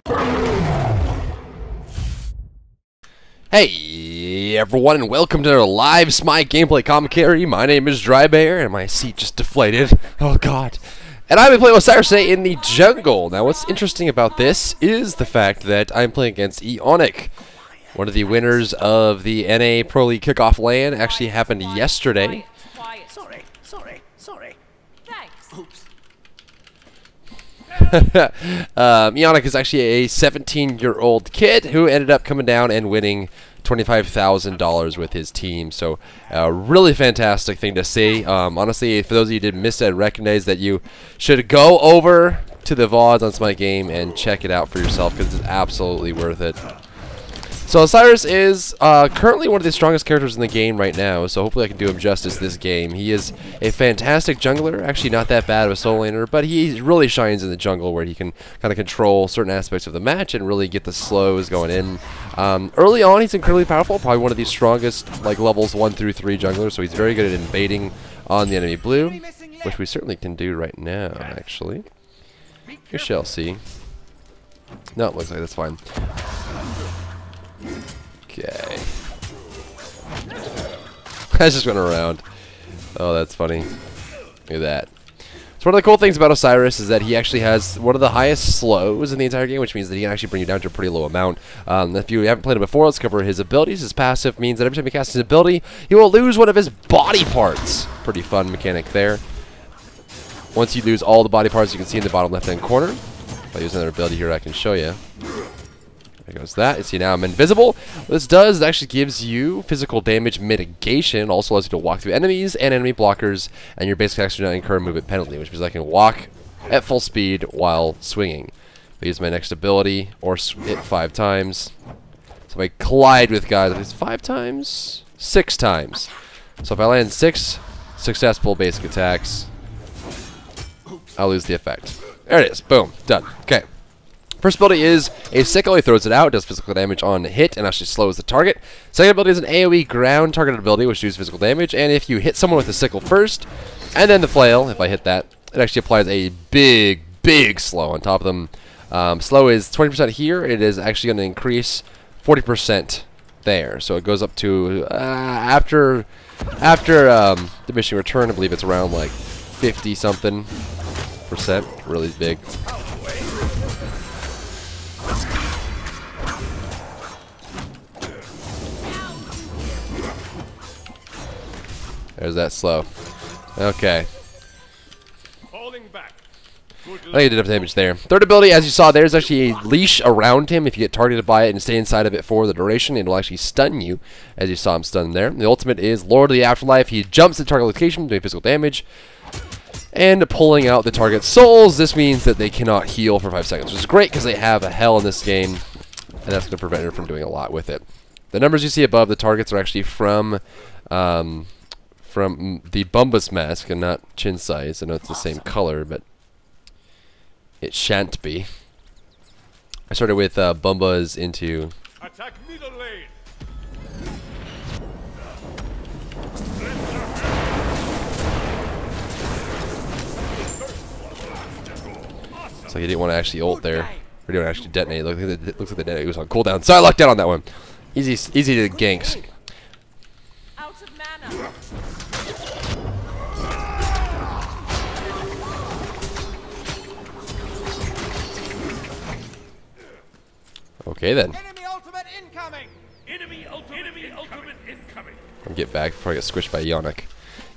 Hey everyone, and welcome to our live SMITE gameplay commentary. My name is Drybear, and my seat just deflated. Oh god. And I've been playing Osiris today in the jungle. Now what's interesting about this is the fact that I'm playing against Eonic. One of the winners of the NA Pro League Kickoff LAN actually happened yesterday. Sorry. Thanks. Oops. Eonic is actually a 17-year-old kid who ended up coming down and winning $25,000 with his team. So a really fantastic thing to see. Honestly, for those of you who didn't miss it, I recognize that you should go over to the VODs on SMITE game and check it out for yourself because it's absolutely worth it. So Osiris is currently one of the strongest characters in the game right now, so hopefully I can do him justice this game. He is a fantastic jungler, actually not that bad of a solo laner, but he really shines in the jungle where he can kind of control certain aspects of the match and really get the slows going in. Early on he's incredibly powerful, probably one of the strongest like levels 1 through 3 junglers, so he's very good at invading on the enemy blue, which we certainly can do right now actually. We shall see. No, it looks like that's fine. Okay. I just went around. Oh, that's funny. Look at that. So one of the cool things about Osiris is that he actually has one of the highest slows in the entire game, which means that he can actually bring you down to a pretty low amount. If you haven't played him before, let's cover his abilities. His passive means that every time he casts his ability, he will lose one of his body parts. Pretty fun mechanic there. Once you lose all the body parts, you can see in the bottom left-hand corner. If I use another ability here, I can show you. There goes that. You see now I'm invisible. What this does is it actually gives you physical damage mitigation. Also allows you to walk through enemies and enemy blockers, and your basic action does not incur a movement penalty, which means I can walk at full speed while swinging. If I use my next ability or hit 5 times. So if I collide with guys, it's 5 times? 6 times. So if I land 6 successful basic attacks, I'll lose the effect. There it is. Boom. Done. Okay. First ability is a sickle. He throws it out, does physical damage on hit, and actually slows the target. Second ability is an AoE ground targeted ability, which does physical damage. And if you hit someone with the sickle first, and then the flail, if I hit that, it actually applies a big slow on top of them. Slow is 20% here. It is actually going to increase 40% there. So it goes up to after diminishing return. I believe it's around like 50-something %. Really big. There's that slow. Okay. I think he did enough damage there. Third ability, as you saw, there's actually a leash around him. If you get targeted by it and stay inside of it for the duration, it will actually stun you, as you saw him stunned there. The ultimate is Lord of the Afterlife. He jumps the target location, doing physical damage, and pulling out the target's souls. This means that they cannot heal for 5 seconds, which is great because they have a hell in this game, and that's going to prevent her from doing a lot with it. The numbers you see above the targets are actually from the Bumbus mask and not chin size. I know it's the same color, but it shan't be. I started with Bumbas into... Attack middle lane. It's like he didn't want to actually ult there. Or didn't actually detonate. It looks like the detonate was on cooldown. So I lucked out on that one. Easy to ganks. Out of mana. Okay then. Enemy ultimate incoming. Enemy ultimate incoming. I'll get back before I get squished by Eonic.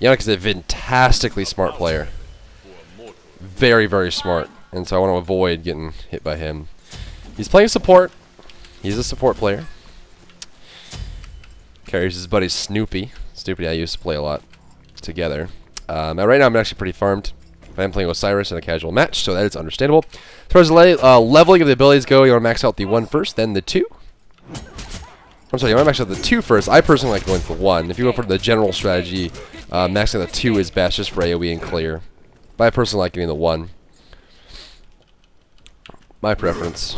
Eonic is a fantastically smart player. Very smart. And so I want to avoid getting hit by him. He's playing support. He's a support player. Carries his buddy Snoopy. Snoopy and I used to play a lot together. Right now I'm actually pretty farmed. I am playing Osiris in a casual match, so that is understandable. As far as leveling of the abilities go, you want to max out the 1 first, then the 2. I'm sorry, you want to max out the 2 first. I personally like going for 1. If you go for the general strategy, maxing the 2 is best just for AoE and clear. But I personally like getting the 1. My preference.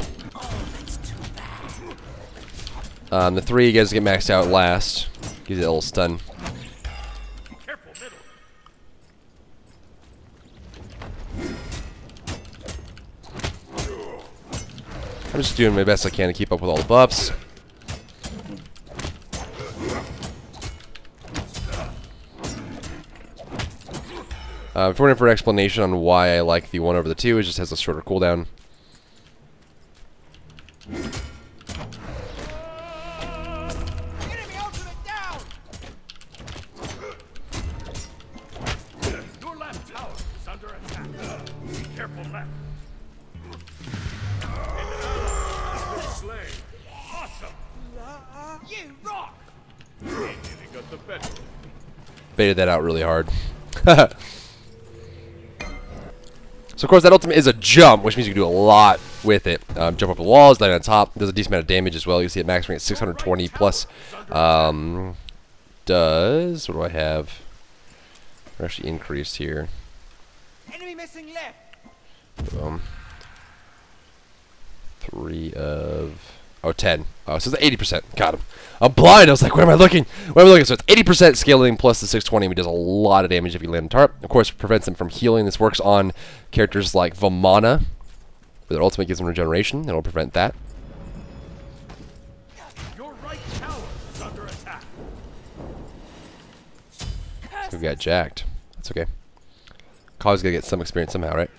The 3 you guys get maxed out last. Gives you a little stun. I'm just doing my best I can to keep up with all the buffs. If we're in for an explanation on why I like the 1 over the 2, it just has a shorter cooldown. Enemy ultimate down! Your left tower is under attack. Be careful left. An ally has been slain. Awesome! You rock! You nearly got the better. Baited that out really hard. So of course that ultimate is a jump, which means you can do a lot with it. Jump up the walls, land on top, does a decent amount of damage as well. You see it max rank at 620 plus. Does, what do I have? We're actually increased here. Enemy missing left. 3 of... Oh, 10. Oh, so it's 80%. Got him. I'm blind. I was like, where am I looking? Where am I looking? So it's 80% scaling plus the 620, which does a lot of damage if you land on tarp. Of course, prevents them from healing. This works on characters like Vamana, where their ultimate gives them regeneration. It'll prevent that. Your right tower is under attack. So we got jacked. That's okay. Kai's gonna get some experience somehow, right?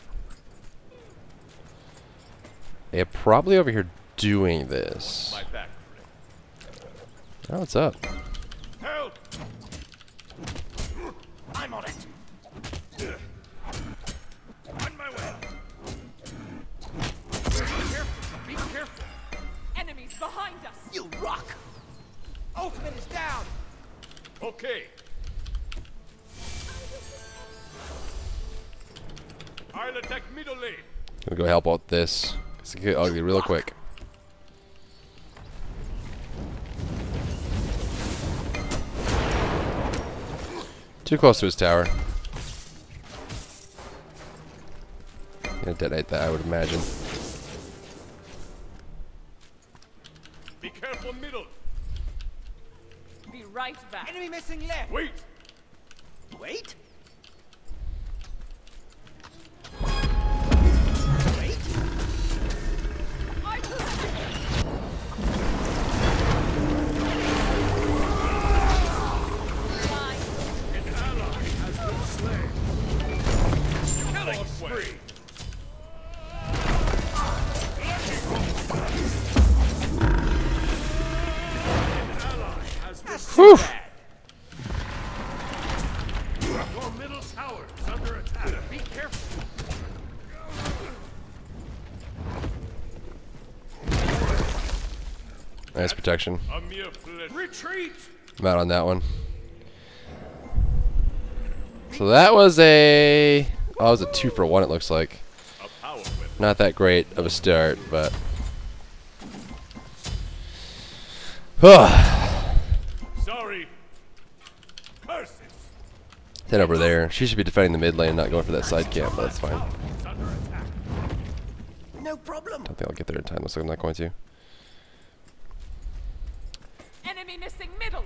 Yeah, probably over here doing this. My back. Oh, what's up? Help! I'm on it. On my way. Be careful. Be careful. Enemies behind us. You rock. Ultimate is down. Okay. I'll attack middle lane. Gonna go help out this. It's gonna get ugly real quick. Too close to his tower. Gonna detonate that, I would imagine. Be careful middle. Be right back. Enemy missing left. Wait. Wait. An ally has been slain. Killing spree. An ally has been Whew. slain. Your middle tower is under attack. Be careful. Nice protection. A mere flit. Retreat. I'm out on that one. So that was a... Oh, that was a 2-for-1 it looks like. A power weapon. Not that great of a start, but... Sorry. Curses. Head over there. She should be defending the mid lane, not going for that side camp, but that's fine. It's under attack. No problem. Don't think I'll get there in time. Looks like I'm not going to. Enemy missing middle.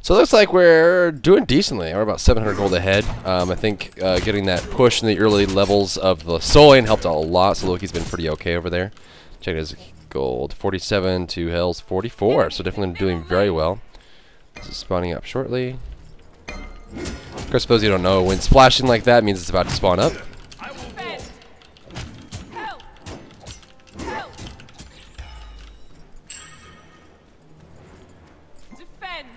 So it looks like we're doing decently. We're about 700 gold ahead. I think getting that push in the early levels of the soul lane helped out a lot. So Loki's been pretty okay over there. Check his gold. 47 to Hell's 44. So definitely doing very well. This is spawning up shortly. Of course, I suppose you don't know. When it's flashing like that, it means it's about to spawn up. I will Defend. Help. Help. Defend.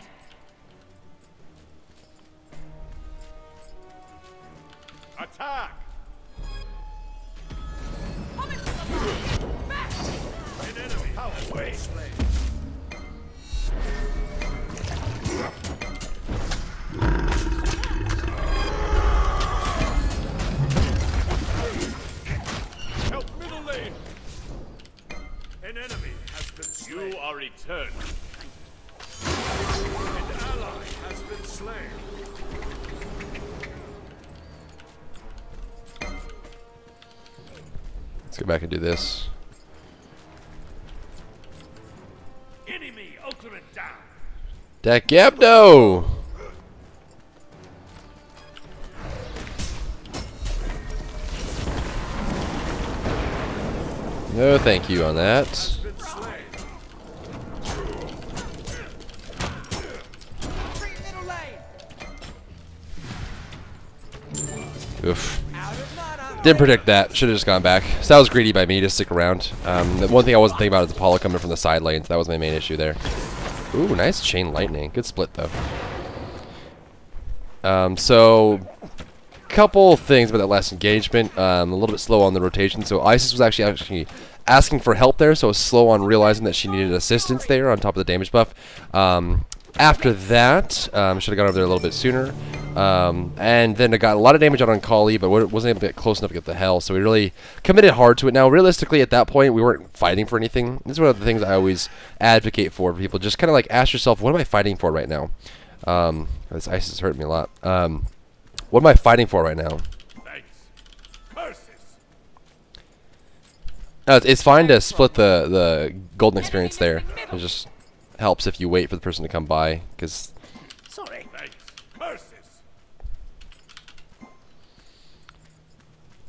attack. Come into the line. Back. An enemy has been slain. Help middle lane. An enemy has been slain. You are returned. An ally has been slain. Let's go back and do this. Enemy ultimate down. Dakabdo! No, thank you on that. Been slain. Free middle lane. Oof. Out of mana. Didn't predict that. Should have just gone back. So that was greedy by me to stick around. The one thing I wasn't thinking about is Apollo coming from the side lanes. That was my main issue there. Ooh, nice chain lightning. Good split though. So couple things about that last engagement. A little bit slow on the rotation. So Isis was actually asking for help there. So I was slow on realizing that she needed assistance there on top of the damage buff. After that, should have gone over there a little bit sooner. And then I got a lot of damage out on Kali, but wasn't able to get close enough to get the hell. So we really committed hard to it. Now, realistically, at that point, we weren't fighting for anything. This is one of the things I always advocate for people. Just kind of like ask yourself, what am I fighting for right now? This ice is hurting me a lot. What am I fighting for right now? Thanks. Curses. No, it's fine to split the golden experience there. It just helps if you wait for the person to come by, because Sorry. Thanks. Curses.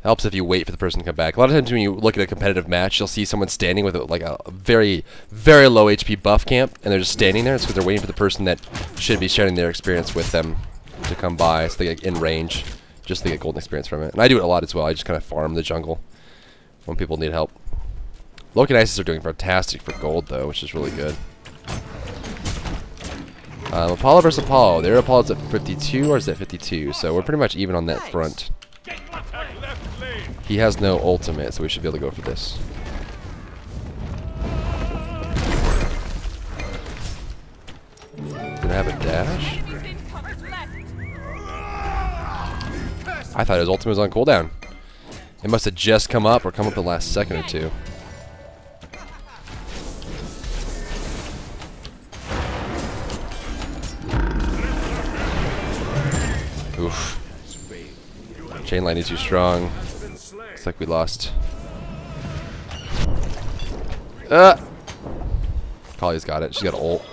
helps if you wait for the person to come back. A lot of times when you look at a competitive match, you'll see someone standing with like a very, very low HP buff camp, and they're just standing there. It's because they're waiting for the person that should be sharing their experience with them to come by, so they get in range, just to get golden experience from it. And I do it a lot as well. I just kind of farm the jungle when people need help. Loki and Isis are doing fantastic for gold, though, which is really good. Apollo versus Apollo. Their Apollo's at 52, or is that 52? So we're pretty much even on that front. Attack left lane. He has no ultimate, so we should be able to go for this. Did I have a dash? Enemies incoming left. I thought his ultimate was on cooldown. It must have just come up or come up the last second or two. Oof. Chain line is too strong. Been slain. Looks like we lost. Kali's got it. She's got ult.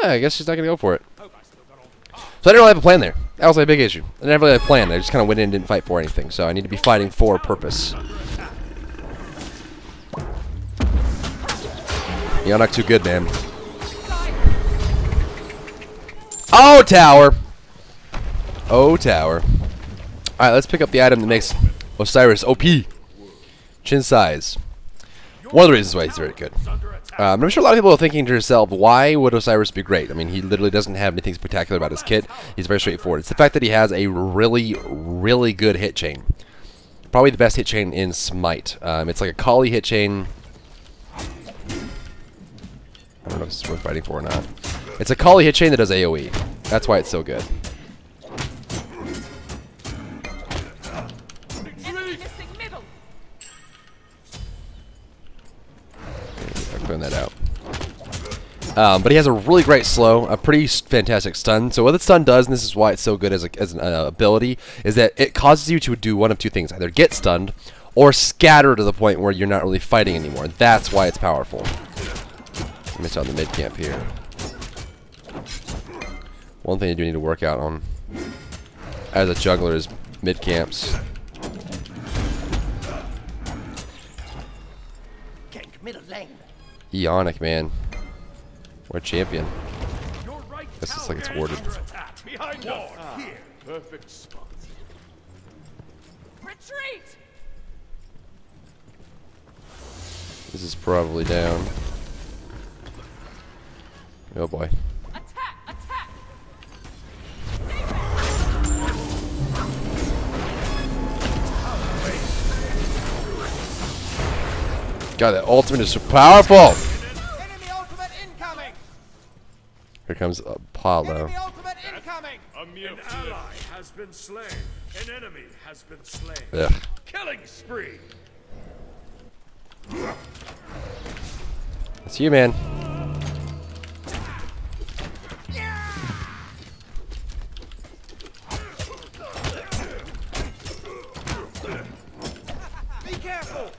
I guess she's not gonna go for it. So I didn't really have a plan there. That was my big issue. I didn't really have a plan. I just kind of went in and didn't fight for anything. So I need to be fighting for a purpose. You're not too good, man. Oh, tower. Oh, tower. Alright, let's pick up the item that makes Osiris OP. Chin size. One of the reasons why he's very good. I'm sure a lot of people are thinking to themselves, why would Osiris be great? I mean, he literally doesn't have anything spectacular about his kit. He's very straightforward. It's the fact that he has a really, really good hit chain. Probably the best hit chain in Smite. It's like a Kali hit chain. I don't know if this is worth fighting for or not. It's a Kali hit chain that does AoE. That's why it's so good. Enemy missing middle. I'm clearing that out. But he has a really great slow, a pretty fantastic stun. So what the stun does, and this is why it's so good as an ability, is that it causes you to do one of two things. Either get stunned, or scatter to the point where you're not really fighting anymore. That's why it's powerful. I missed out on the mid camp here. One thing I do need to work out on as a juggler is mid camps. Gank middle lane. Eonic, man. We're a champion. Your right This looks like it's tower warded. is under attack. Behind us. Here. Perfect spot. Retreat. This is probably down. Oh boy. Attack. Attack. God, that ultimate is so powerful! Enemy ultimate incoming. Here comes Apollo. Enemy ultimate incoming. An ally has been slain. An enemy has been slain. Ugh. Killing spree. It's you, man. Be careful.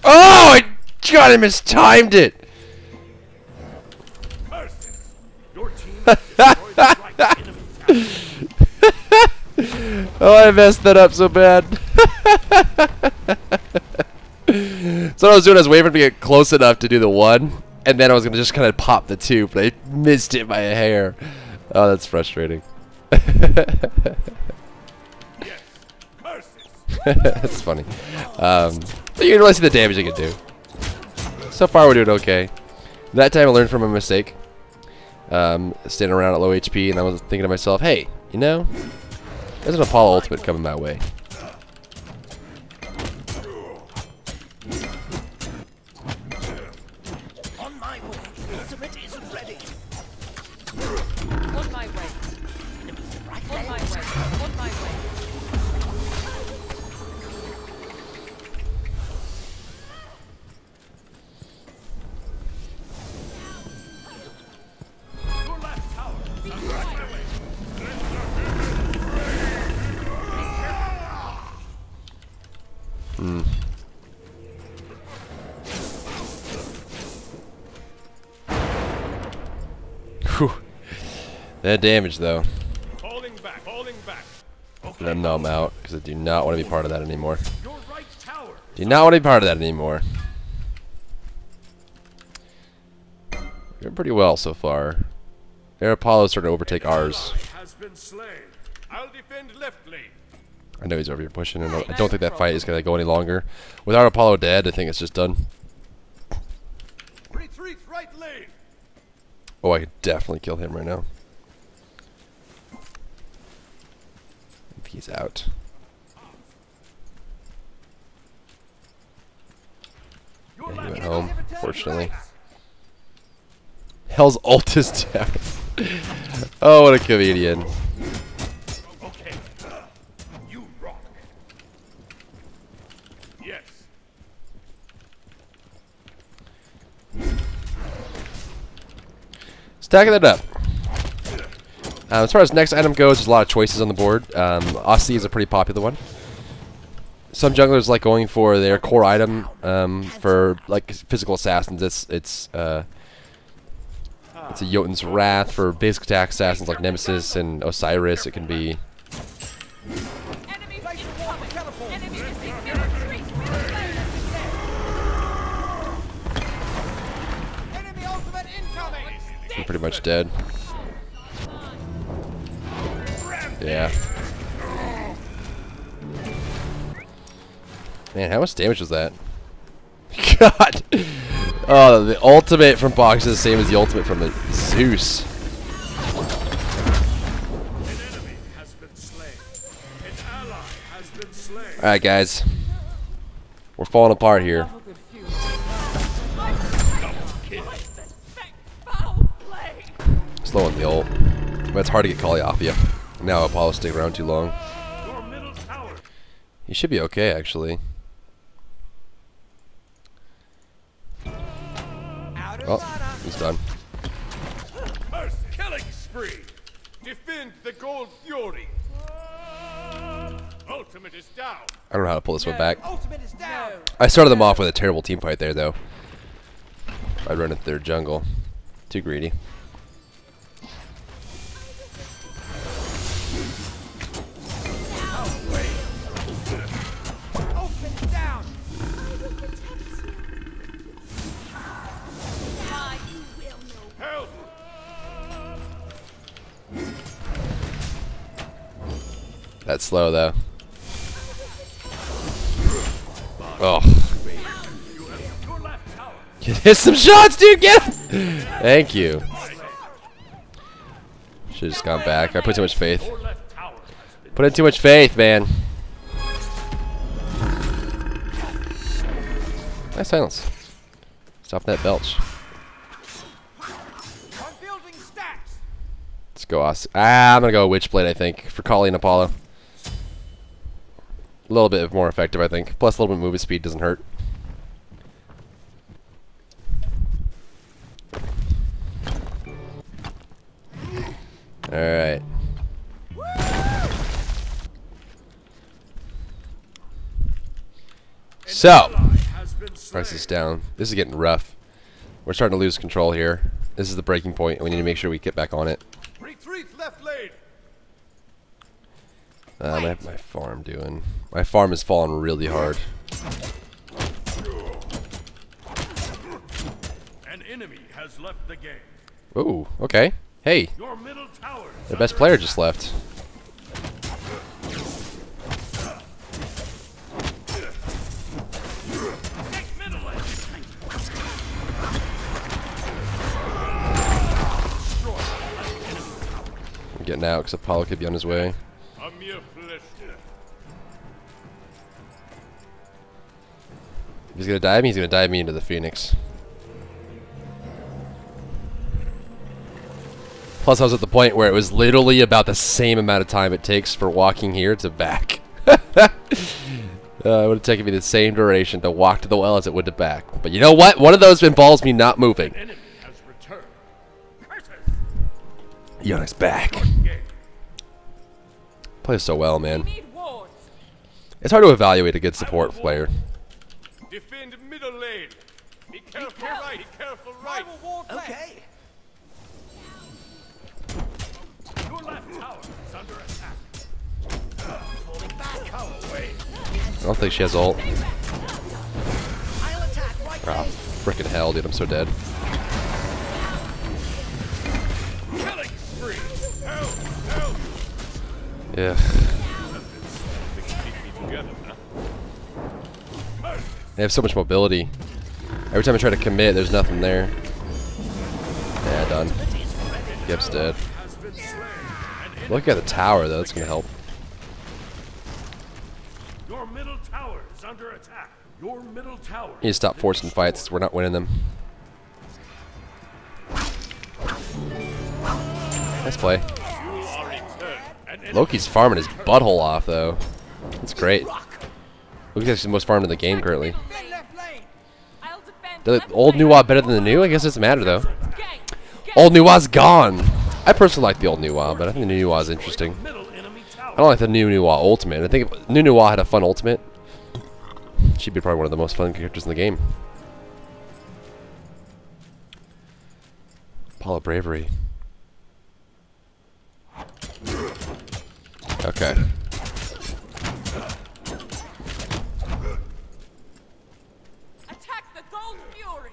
Oh, I got him, mistimed it! Curses. Your team destroyed the right enemy tower. Oh, I messed that up so bad. So what I was doing, I was waiting to get close enough to do the 1, and then I was gonna just kind of pop the 2, but I missed it by a hair. Oh, that's frustrating. Yes. Curses. That's funny. But you can really see the damage you can do. So far, we're doing okay. That time, I learned from a mistake. Standing around at low HP, and I was thinking to myself, hey, you know, there's an Apollo ultimate coming my way. On my way. Ultimate is ready. On my way. On my way. On my way. Your left tower is under attack. Whew. That damage, though. Falling back. Falling back. Okay. Then I'm out, because I do not want to be part of that anymore. Your right tower. Do not want to be part of that anymore. We're doing pretty well so far. Their Apollo's starting to overtake ours. Has been slain. I'll defend left lane. I know he's over here pushing, and I don't think that fight is going to go any longer. With our Apollo dead, I think it's just done. Retreat right lane. Oh, I could definitely kill him right now. If he's out. Your Yeah, he left went home, fortunately. Hell's ult is down. Oh, what a comedian. Okay. You rock. Yes. Stacking it up. As far as next item goes, there's a lot of choices on the board. Aussie is a pretty popular one. Some junglers like going for their core item for like physical assassins. It's a Jotun's Wrath for basic attack assassins like Nemesis and Osiris. It can be Enemies incoming. Enemy missing middle. Retreat. Middle lane. Enemy ultimate incoming. pretty much dead. Yeah. Man, how much damage was that? God! Oh, the ultimate from Box is the same as the ultimate from the Zeus. An enemy has been slain. An ally has been slain. Alright, guys. We're falling apart here. Foul play. Slowing the ult. But it's hard to get Kali off you. Now Apollo's staying around too long. Your middle tower. He should be okay, actually. Out of Oh, mana. he's done. First killing spree. Defend the gold fury. Ultimate is down. I don't know how to pull this one back. Ultimate is down. I started them off with a terrible team fight there, though. I'd run into their jungle. Too greedy. Ultimate is down. Help. That's slow, though. Oh. Your left tower. Hit some shots, dude! Get him! Thank you. Should've just gone back. I put too much faith. Your left tower has been Put in too much faith, man. Nice silence. Stop that belch. I'm building stacks. Let's go, I'm gonna go Witchblade, I think, for Kali and Apollo. A little bit more effective, I think. Plus, a little bit of movement speed doesn't hurt. Alright. So, ally has been slain. price is down. This is getting rough. We're starting to lose control here. This is the breaking point, and we need to make sure we get back on it. Retreat left lane. My farm doing? My farm is falling really hard. An enemy has left the game. Ooh, okay. Hey, Your middle tower is the best under player attack. just left. Take middle lane. I'm getting out because Apollo could be on his way. A mere flesh. If he's gonna dive me, he's gonna dive me into the Phoenix. Plus, I was at the point where it was literally about the same amount of time it takes for walking here to back. It would have taken me the same duration to walk to the well as it would to back. But you know what? One of those involves me not moving. Enemy has returned. Curses. Yonah's back. Game. Plays so well, man. We need wards. It's hard to evaluate a good support player. Defend middle lane. Be careful right. Be careful right. Rival ward left. Okay. Your left tower is under attack. Falling back. Come away. I don't think she has ult. I'll attack right Ah, there. frickin' hell, dude. I'm so dead. Killing spree. Help. Help. Yeah. Keep me together, huh? Mercy. They have so much mobility. Every time I try to commit, there's nothing there. Yeah, done. Gip's dead. Has been slain. An enemy. Look at the tower, though. That's gonna help. Your middle tower is under attack. Your middle tower. You need to stop forcing fights. We're not winning them. Nice play. You are returned. An enemy. Loki's farming his butthole off, though. That's great. Loki's actually the most farmed in the game currently. Defend left lane. I'll defend. The left old lane. Nuwa better than the new? I guess it doesn't matter, though. Gang. Old Nuwa's gone. I personally like the old Nuwa, but I think the new Nuwa is interesting. Middle enemy tower. I don't like the new Nuwa ultimate. I think if new Nuwa had a fun ultimate, she'd be probably one of the most fun characters in the game. Apollo Bravery. Okay. Attack the gold fury.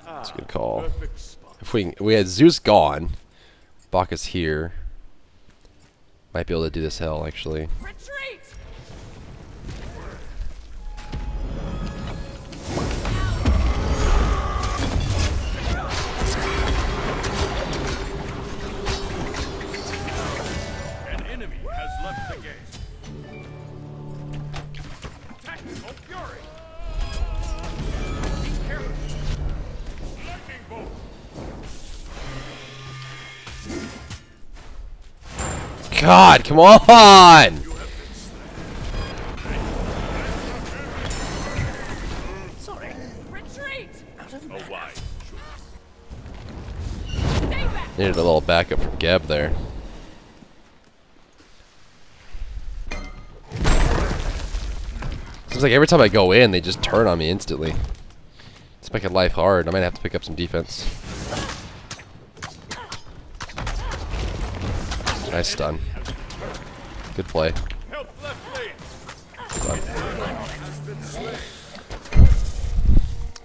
That's a good call. Perfect spot. If we had Zeus gone, Bacchus here, might be able to do this hell actually. Retreat. An enemy has left the game. Tactical fury. Be careful. Lightning bolt. God, come on! You have been slain. Sorry. Retreat. Out of A wise choice. Stay back. Needed a little backup from Geb there. Seems like every time I go in, they just turn on me instantly. It's making life hard. I might have to pick up some defense. Nice stun. Good play. Help left lane. Stun. Has been slain.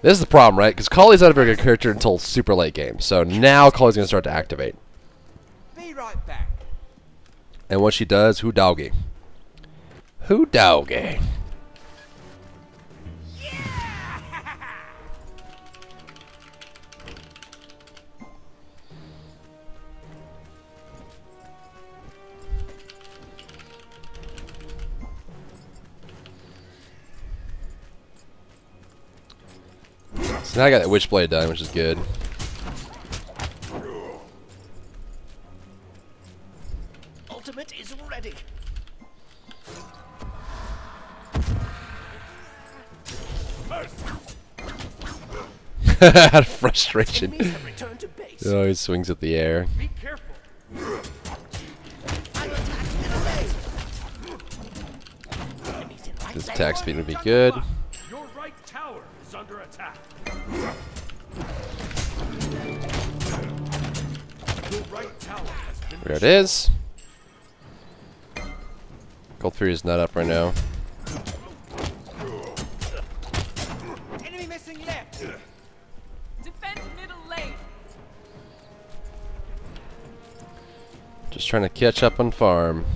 This is the problem, right? Because Kali's not a very good character until super late game. So now Kali's going to start to activate. Be right back. And once she does, who doggy? Who doggy? So now I got that Witchblade done, which is good. ultimate is ready. Out of frustration. Enemies have returned to base. Oh, he swings at the air. Be careful. I'll attack middle lane. Enemies in right This lane. attack speed would be good. Your right tower is under attack. Your right tower has been There it is. Gold Fury is not up right now. Enemy missing left. Defend middle lane. Just trying to catch up on farm.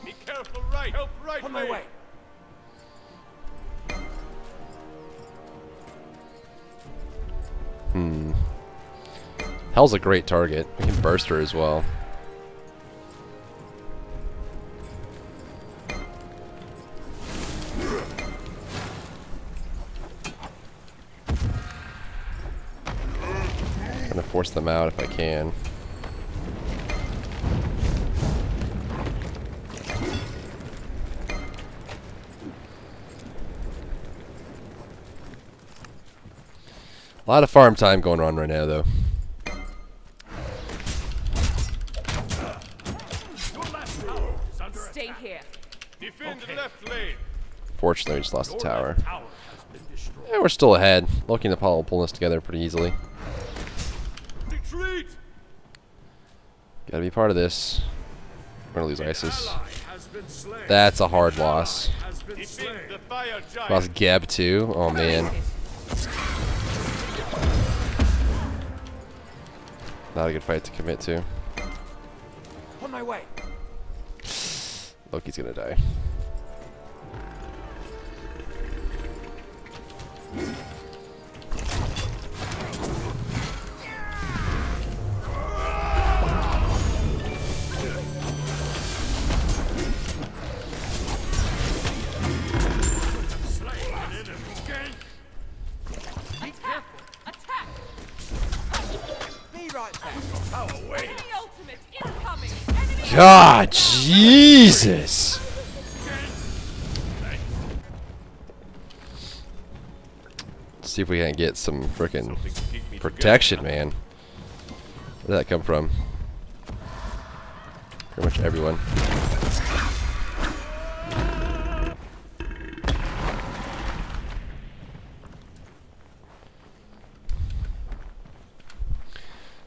Be careful, right. Help right On my lane. way. Hell's a great target. We can burst her as well. Trying to force them out if I can. A lot of farm time going on right now, though. Your left tower is under Stay attack. here. Defend the left lane. Fortunately, we just lost the Your tower. left tower has been destroyed. Yeah, we're still ahead. Loki and Apollo will pull this together pretty easily. Retreat. Gotta be part of this. We're gonna lose Isis. Ally has been slain. That's a hard loss. Has been slain. The fire giant. Lost Geb too. Oh man. Not a good fight to commit to. On my way. Loki's gonna die. Slain an enemy. Gank. Attack! Attack! Be right back. Power away. Enemy ultimate incoming! Enemy God, Jesus! Let's see if we can get some frickin' Something to keep me protection, man. Where did that come from? Pretty much everyone.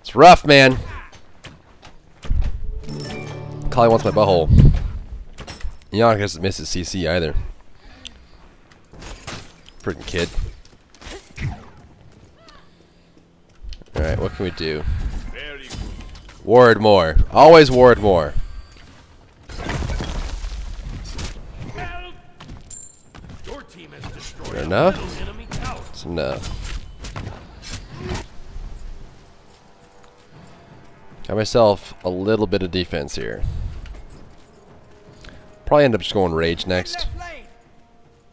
It's rough, man. Kali wants my butthole. Yannick doesn't miss his CC either. Freaking kid. Alright, what can we do? Very good. Ward more. Always ward more. Help. Your team has destroyed Fair a enough. middle enemy tower. That's enough. Got myself a little bit of defense here. Probably end up just going rage next. Left lane.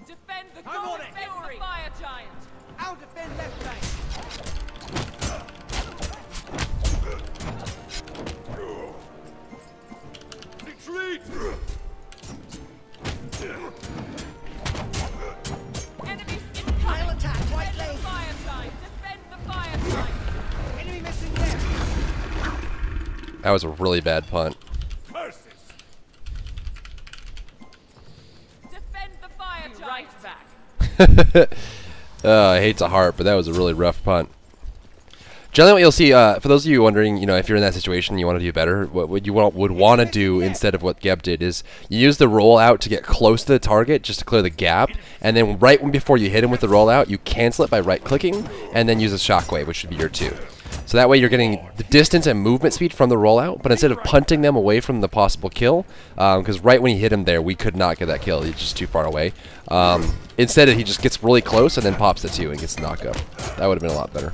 defend the I'm on gold it. fury! Fire giant! I'll defend left lane. Retreat. Enemies incoming! I'll attack right Defend the lane. fire giant! Defend the fire giant! Enemy missing left. That was a really bad punt. Curses. Defend the fire giant! Right back! I hate to harp, but that was a really rough punt. Generally, what you'll see, for those of you wondering, you know, if you're in that situation, you want to do better. What you would want to do instead of what Geb did is you use the rollout to get close to the target, just to clear the gap, and then right before you hit him with the rollout, you cancel it by right-clicking, and then use a shockwave, which would be your 2. So that way you're getting the distance and movement speed from the rollout, but instead of punting them away from the possible kill, because right when he hit him there, we could not get that kill. He's just too far away. Instead, he just gets really close and then pops the 2 and gets the knockup. That would have been a lot better.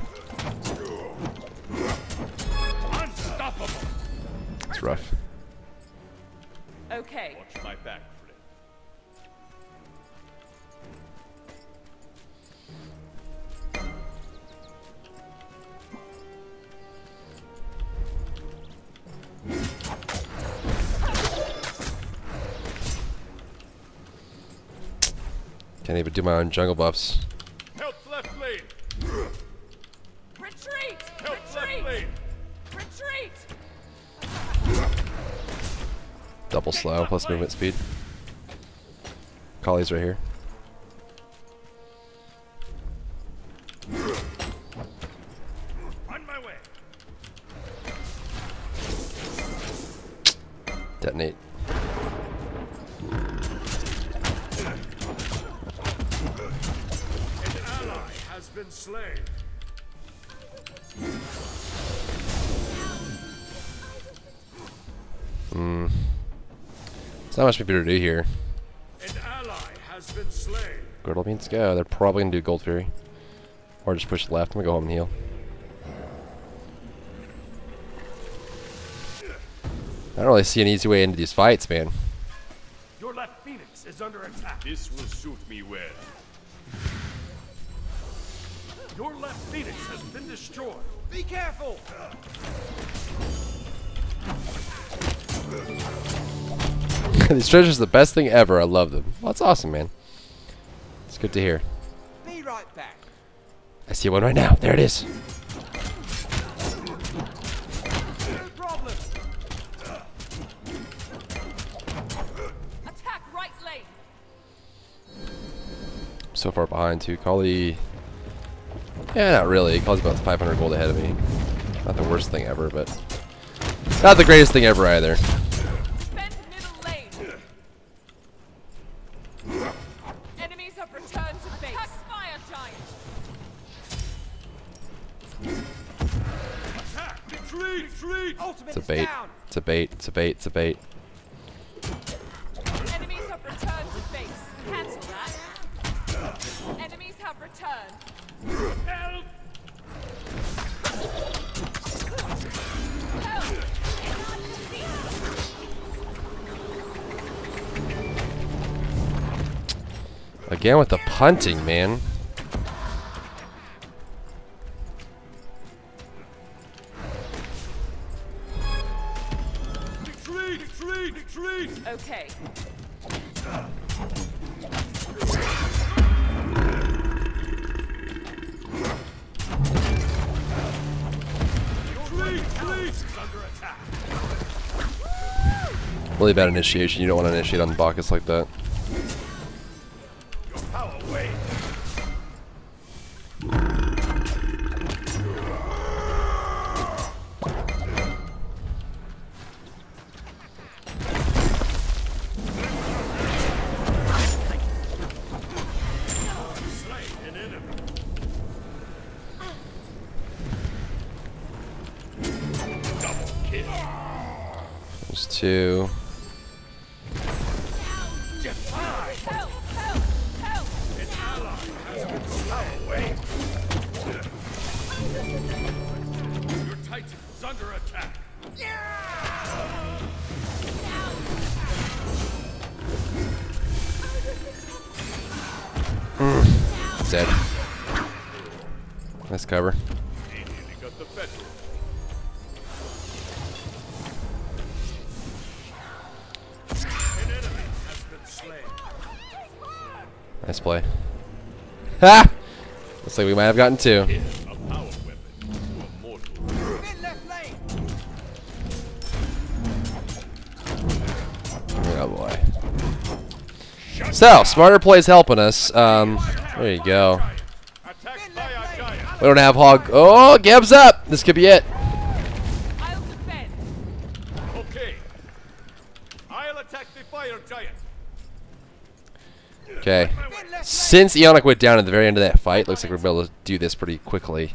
Unstoppable. It's rough. Okay. Watch my back, friend. Can't even do my own jungle buffs. Help left lane. Retreat! Help Retreat! left lane. Retreat! Double slow plus movement speed. Kali's right here. On my way. Detonate. been slain. There's not much for people to do here. An ally has been slain. Girdle beans go. They're probably gonna do Gold Fury. Or just push left. I'm gonna go home and heal. I don't really see an easy way into these fights, man. Your left phoenix is under attack. This will suit me well. Your left phoenix has been destroyed. Be careful! These treasures are the best thing ever. I love them. Well, that's awesome, man. It's good to hear. Be right back. I see one right now. There it is. No problem. Attack right lane. So far behind, too. Kali... Yeah, not really. Kali's about 500 gold ahead of me. Not the worst thing ever, but... Not the greatest thing ever, either. Defend middle lane. Enemies have returned to base. Attack fire giant. Attack! Retreat! Retreat! Ultimate It's a is bait. down. It's a bait. It's a bait. It's a bait. Enemies have returned to base. Cancel that. Enemies have returned. Help! Again with the punting, man. Retreat! Retreat! Retreat! Okay. Retreat! Retreat! Is under attack. Really bad initiation. You don't want to initiate on the Bacchus like that. Your power wanes. Slain an enemy. Double kill. There's two. Defy! Help! Help! Help! An ally has been slain. Your Titan is under attack. Dead. Nice cover. He nearly got the better. An enemy has been slain. Nice play. Ha! Looks like we might have gotten two. Hit a power weapon to a mortal. Defend left lane. Oh boy. So, smarter plays helping us. There you go. Attack by a giant. We don't have Hog. Oh, Geb's up! This could be it. I'll defend. Okay. I'll attack the fire giant. Okay. Defend left lane. Since Eonic went down at the very end of that fight, looks like we're able to do this pretty quickly.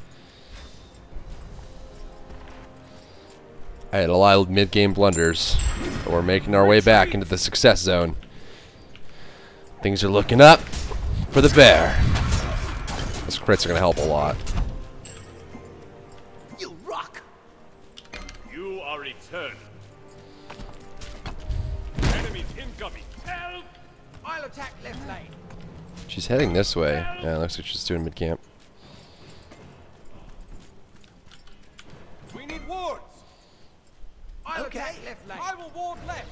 I had a lot of mid-game blunders, but we're making our way back into the success zone. Things are looking up for the bear. Those crits are going to help a lot. You rock! You are returned. Enemies incoming. Help! I'll attack left lane. She's heading this way. Yeah, looks like she's doing mid-camp. We need wards. I'll Okay. attack left lane. I will ward left.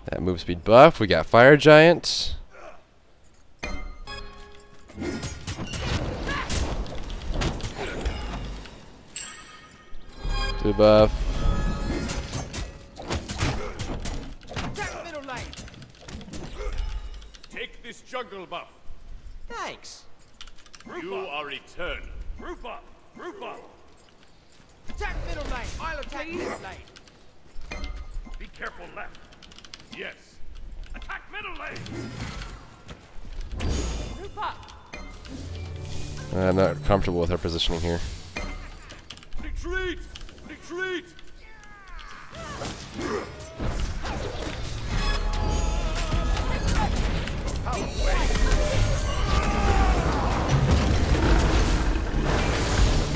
That move speed buff. We got Fire Giant. Two buff. Attack middle lane. Take this jungle buff. Thanks. You are returned. Group up. Group up. Attack middle lane. I'll attack left lane. Be careful left. Yes. Attack middle lane. Group up. I'm not comfortable with our positioning here. Retreat! Retreat!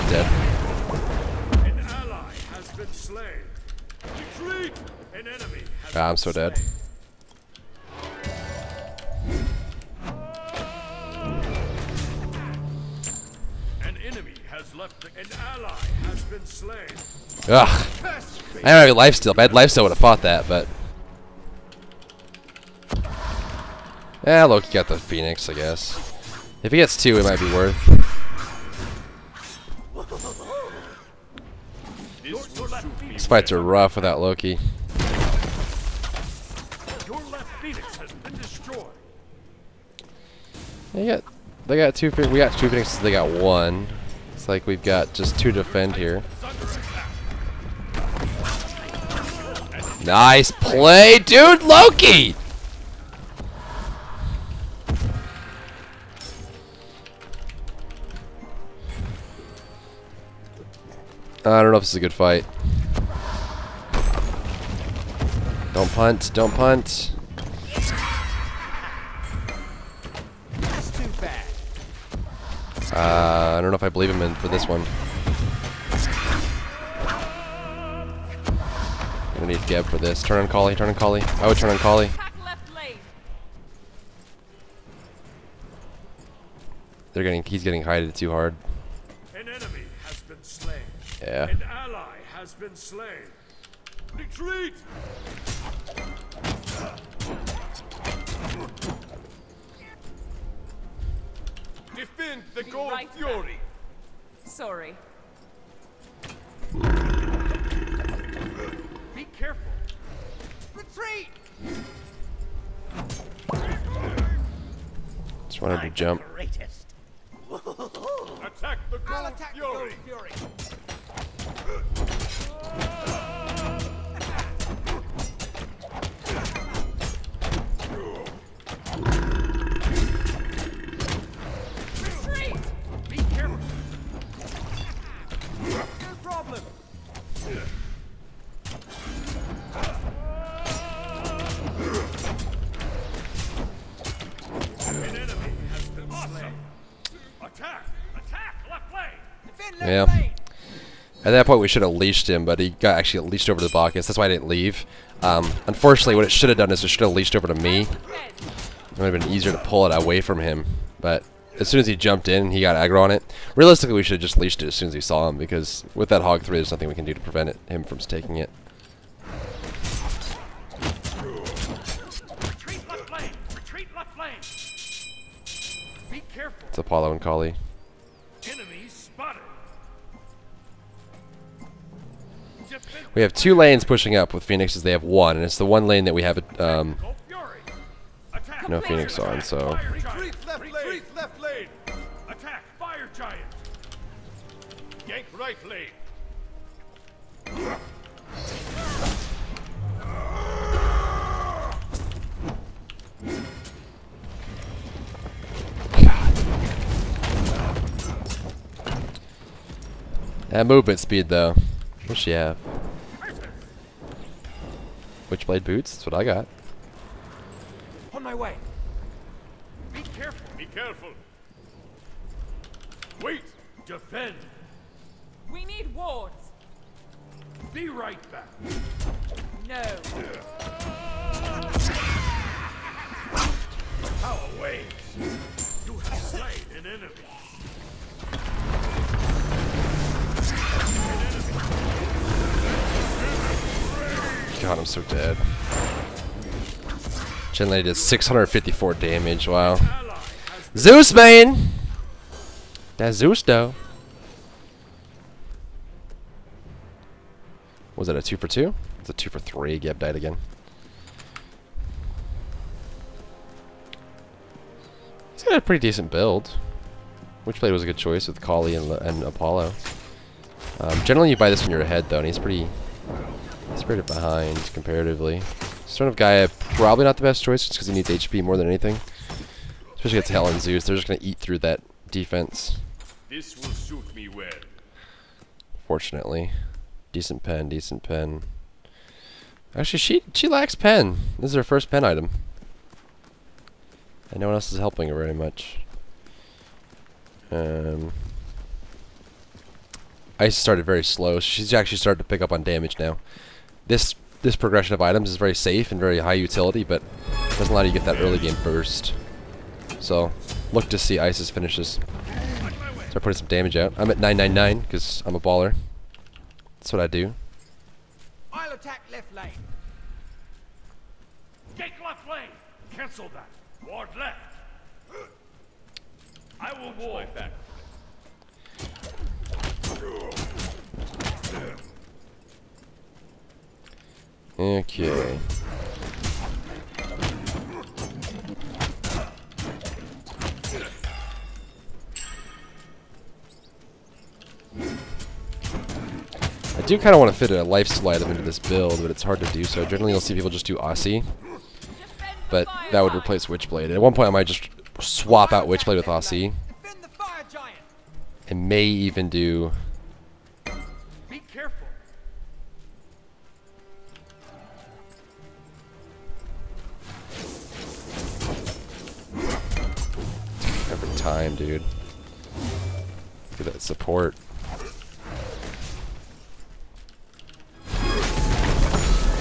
Dead. An ally has been slain. Retreat! An enemy has Ah, I'm been so dead. slain. An enemy has left the... An ally has been slain. Ugh. I don't have lifesteal. If I had lifesteal, would have fought that, but. Yeah, Loki got the Phoenix, I guess. If he gets 2, it might be worth. These fights are rough without Loki. Your left Phoenix has been destroyed. They got 2. We got 2 Phoenixes. They got 1. It's like we've got just 2 to defend here. Is under attack. Nice play, dude, Loki. I don't know if this is a good fight. Don't punt. Don't punt. That's too bad. I don't know if I believe him in for this one. I'm gonna need Geb for this. Turn on Collie. Turn on Collie. I would turn on Collie. Attack left lane. He's getting hided too hard. An enemy has been slain. Yeah. An ally has been slain. Retreat! Defend the gold right back. fury. Sorry. Be careful. Retreat! Just wanted to jump. Greatest. Attack the I'll gold attack the gold fury. fury. Retreat. Be careful. No problem. An enemy has been slain. Attack! Attack! Left lane! Defend Yeah. left lane. At that point, we should have leashed him, but he got actually leashed over to the Bacchus. That's why I didn't leave. Unfortunately, what it should have done is it should have leashed over to me. Defend. It would have been easier to pull it away from him. But as soon as he jumped in, he got aggro on it. Realistically, we should have just leashed it as soon as we saw him, because with that Hog 3, there's nothing we can do to prevent him from taking it. Retreat left lane! Retreat left lane! Be careful! It's Apollo and Kali. Enemy spotted! Defend We have 2 lanes pushing up with Phoenixes. They have 1, and it's the 1 lane that we have gold fury! Attack! no Phoenix on, so... Fire giant! Retreat left lane. Retreat left lane! Attack! Fire giant! Yank right lane! That movement speed, though. What's she have? Witchblade boots? That's what I got. On my way. Be careful! Be careful! Wait! Defend! We need wards. Be right back! No. Power waves! You have slain an enemy! God, I'm so dead. Chen Lady did 654 damage. Wow. Ally has Zeus, man! That's Zeus, though. Was it a 2 for 2? It's a 2 for 3. Geb died again. He's got a pretty decent build. Witchblade was a good choice with Kali and Apollo. Generally, you buy this when you're ahead, though, and he's pretty behind comparatively. Sort of guy, probably not the best choice just because he needs HP more than anything. Especially against Hell and Zeus. They're just going to eat through that defense. This will suit me well. Fortunately. Decent pen, decent pen. Actually, she lacks pen. This is her first pen item. And no one else is helping her very much. Ice started very slow. She's actually started to pick up on damage now. This progression of items is very safe and very high utility, but doesn't allow you to get that early game burst. So, look to see Ice's finishes. Start putting some damage out. I'm at 999 because I'm a baller. That's what I do. I'll attack left lane. Take left lane. Cancel that. Ward left. I will ward back. Okay. I do kind of want to fit a lifesteal item into this build, but it's hard to do so. Generally, you'll see people just do Aussie, but that would replace Witchblade. At one point, I might just swap out Witchblade with Aussie, Defend the fire giant. and may even do... Be careful. Every time, dude. Look at that support.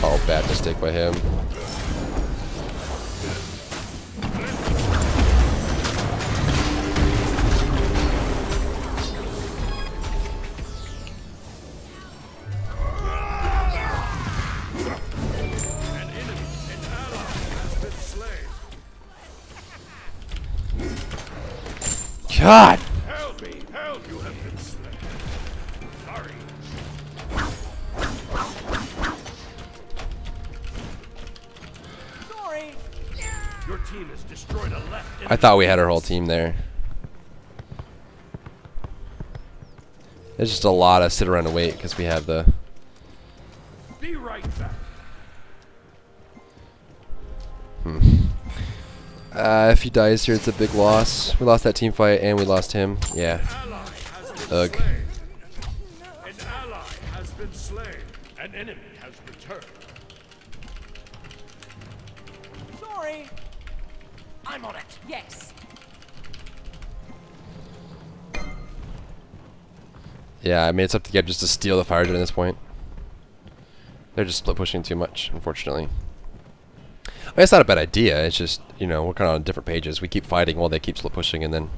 Oh, bad mistake by him. An enemy, an ally has been slain. God! Help me, help, you have been slain. Sorry. Sorry. Your team has destroyed a left enemy. I thought we had our whole team there. There's just a lot of sit around and wait because we have the... Be right back. if he dies here, it's a big loss. We lost that team fight and we lost him. Yeah. Ally has been Ugh. slain. An ally has been slain. An enemy has returned. Sorry. I'm on it. Yes. Yeah, I mean, it's up to Geb just to steal the fire jet at this point. They're just split pushing too much, unfortunately. I mean, it's not a bad idea. It's just, you know, we're kind of on different pages. We keep fighting while they keep split pushing, and then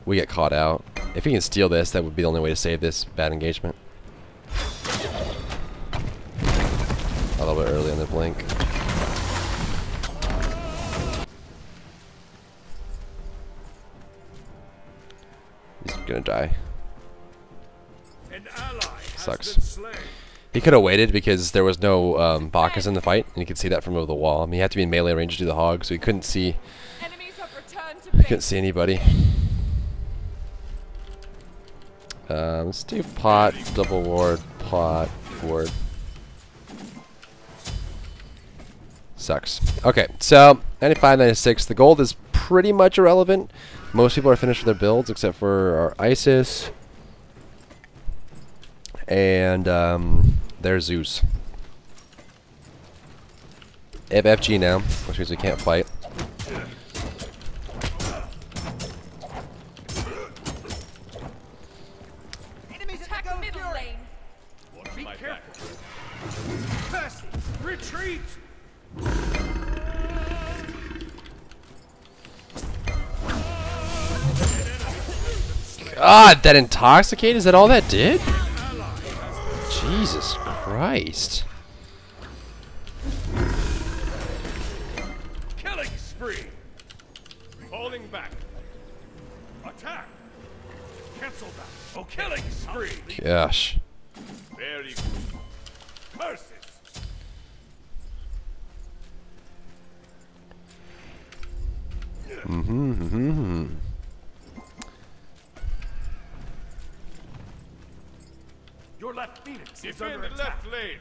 we get caught out. If we can steal this, that would be the only way to save this bad engagement. A little bit early on the blink. He's gonna die. An ally has Sucks. been slain. He could have waited because there was no Bacchus in the fight, and you could see that from over the wall. I mean, he had to be in melee range to do the hog, so he couldn't see. Enemies have returned to He couldn't base. see anybody. Let's do pot, double ward, pot, ward. Sucks. Okay, so 95, 96. The gold is pretty much irrelevant. Most people are finished with their builds except for our Isis. And there's Zeus. They have FG now, which means we can't fight. Enemies at Attack the gold middle fury. lane. Watch Be my back. careful. Percy. Retreat. God, that intoxicate? Is that all that did? Jesus Christ. Killing spree. Falling back. Attack. Cancel that. Oh, killing spree. Gosh. Very good. Curses. Your left phoenix is under attack. Left lane.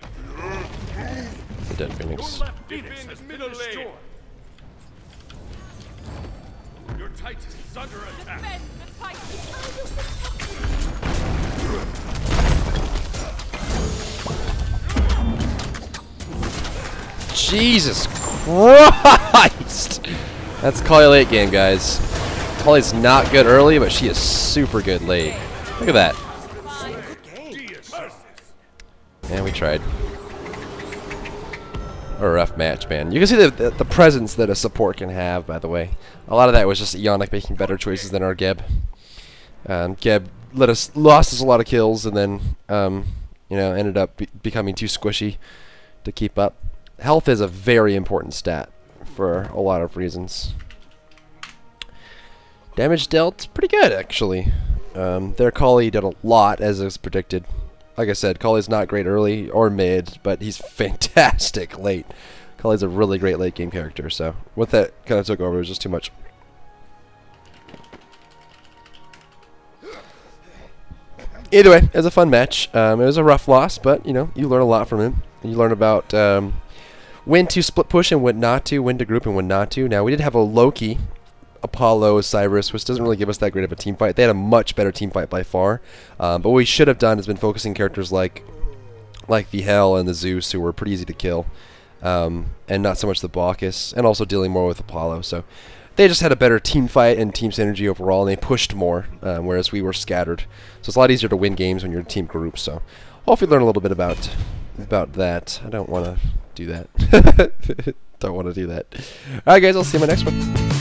Dead Phoenix. Your left Phoenix has been destroyed. Your Titan is under attack. Defend the Titan. Jesus Christ! That's Kali late game, guys. Kali's not good early, but she is super good late. Look at that. And we tried. A rough match, man. You can see the presence that a support can have, by the way. A lot of that was just Ionic making better choices than our Geb. Geb lost us a lot of kills, and then you know, ended up becoming too squishy to keep up. Health is a very important stat for a lot of reasons. Damage dealt, pretty good actually. Their Kali did a lot, as is predicted. Like I said, Kali's not great early or mid, but he's fantastic late. Kali's a really great late game character, so what that kind of took over was just too much. Either way, it was a fun match. It was a rough loss, but you know, you learn a lot from him. You learn about when to split push and when not to, when to group and when not to. Now, we did have a Loki, Apollo, Osiris, which doesn't really give us that great of a team fight. They had a much better team fight by far. But what we should have done is been focusing characters like the Hell and the Zeus, who were pretty easy to kill, and not so much the Bacchus, and also dealing more with Apollo. So they just had a better team fight and team synergy overall, and they pushed more, whereas we were scattered. So it's a lot easier to win games when you're in team groups. So hopefully learn a little bit about that. I don't want to do that. Don't want to do that. Alright guys, I'll see you in my next one.